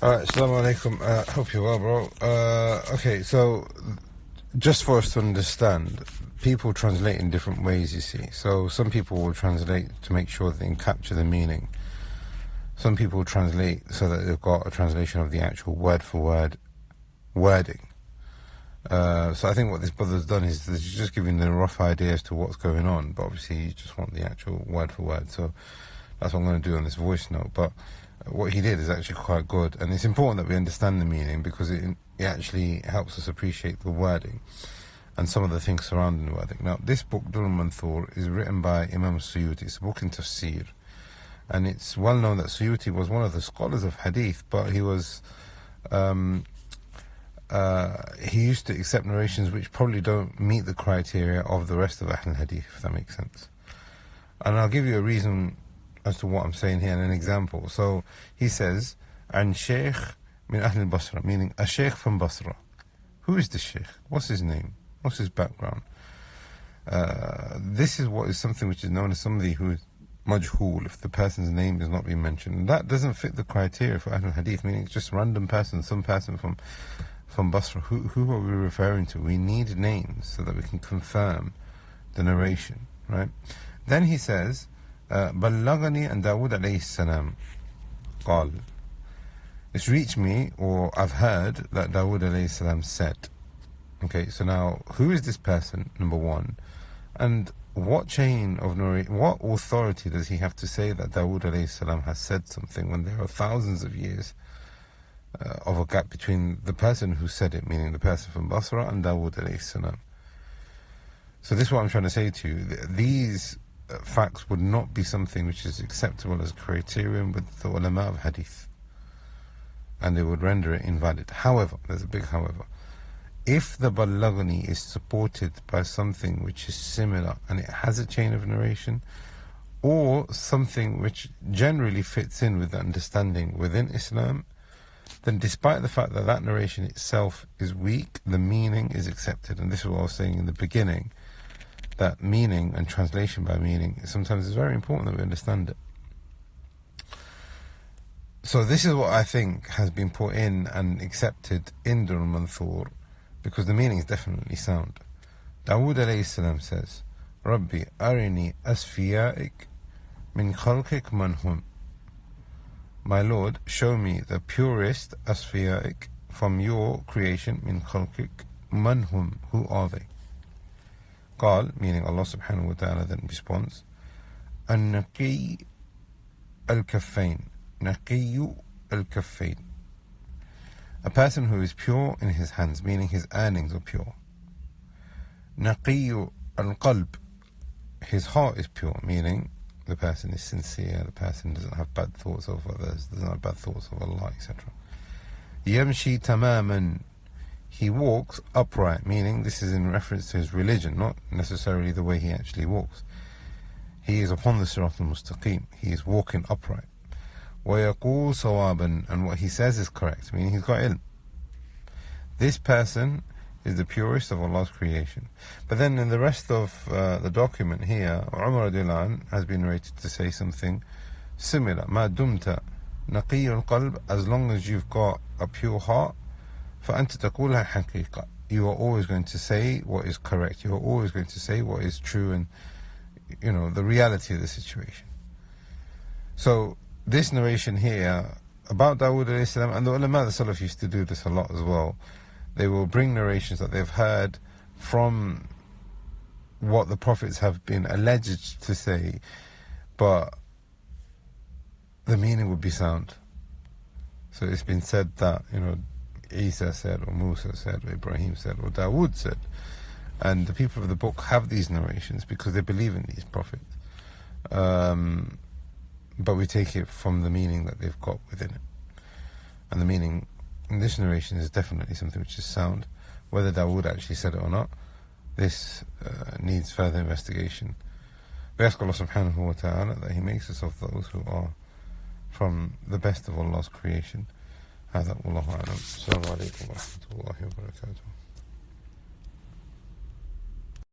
Alright, assalamu alaikum. Hope you're well, bro. Okay, so just for us to understand, people translate in different ways, you see. So some people will translate to make sure they can capture the meaning. Some people will translate so that they've got a translation of the actual word for word wording. So I think what this brother's done is he's just giving them a rough idea as to what's going on, but obviously you just want the actual word for word. So that's what I'm going to do on this voice note. But what he did is actually quite good, and it's important that we understand the meaning because it actually helps us appreciate the wording and some of the things surrounding the wording. Now, this book, Durr al-Manthur, is written by Imam Suyuti. It's a book in tafsir, and it's well known that Suyuti was one of the scholars of Hadith, but he was he used to accept narrations which probably don't meet the criteria of the rest of Ahl Hadith, if that makes sense. And I'll give you a reason as to what I'm saying here and an example. So he says, "An Shaykh min Ahl al-Basra," meaning a Shaykh from Basra. Who is this Shaykh? What's his name? What's his background? This is what is something which is known as somebody who is majhul, if the person's name is not being mentioned. And that doesn't fit the criteria for Ahl Hadith, meaning it's just random person, some person from Basra. Who are we referring to? We need names so that we can confirm the narration, right? Then he says, Balaghni and Dawood alayhi salam قال, it's reached me, or I've heard that Dawood alayhi salam said. Okay, so now who is this person, number one, and what chain of narration, what authority does he have to say that Dawood alayhi salam has said something when there are thousands of years of a gap between the person who said it, meaning the person from Basra, and Dawood alayhi salam? So this is what I'm trying to say to you. These facts would not be something which is acceptable as criterion with the ulama of hadith, and they would render it invalid. However, there's a big however, if the Balaghni is supported by something which is similar and it has a chain of narration, or something which generally fits in with the understanding within Islam, then despite the fact that that narration itself is weak, the meaning is accepted. And this is what I was saying in the beginning, that meaning and translation by meaning sometimes is very important that we understand it. So this is what I think has been put in and accepted in Durr al-Manthur, because the meaning is definitely sound. Dawood alayhi salam says, Rabbi arini asfiyaik min khalqik man hum. My Lord, show me the purest asfiyaik from your creation, min khalqik man hum, who are they? قال, meaning Allah subhanahu wa ta'ala then responds, النقي الكفين, نقي الكفين, a person who is pure in his hands, meaning his earnings are pure. نقي القلب, his heart is pure, meaning the person is sincere, the person doesn't have bad thoughts of others, doesn't have bad thoughts of Allah, etc. يمشي تماما, he walks upright, meaning this is in reference to his religion, not necessarily the way he actually walks. He is upon the Sirat al-Mustaqim, he is walking upright. وَيَقُولُ صَوَابًا, and what he says is correct, meaning he's got ilm. This person is the purest of Allah's creation. But then in the rest of the document here, Umar radiallahu anh has been narrated to say something similar. مَا دُمْتَ نَقِيُّ الْقَلْبِ, as long as you've got a pure heart, فأنت تقولها حقيقة, you are always going to say what is correct, you are always going to say what is true and, you know, the reality of the situation. So this narration here about Dawood alayhi salam, and the ulama, the Salaf used to do this a lot as well, they will bring narrations that they've heard from what the prophets have been alleged to say, but the meaning would be sound. So it's been said that, you know, Isa said, or Musa said, or Ibrahim said, or Dawood said. And the people of the book have these narrations because they believe in these prophets. But we take it from the meaning that they've got within it. And the meaning in this narration is definitely something which is sound. Whether Dawood actually said it or not, this needs further investigation. We ask Allah subhanahu wa ta'ala that He makes us of those who are from the best of Allah's creation. هذا والله أعلم. السلام عليكم ورحمة الله وبركاته.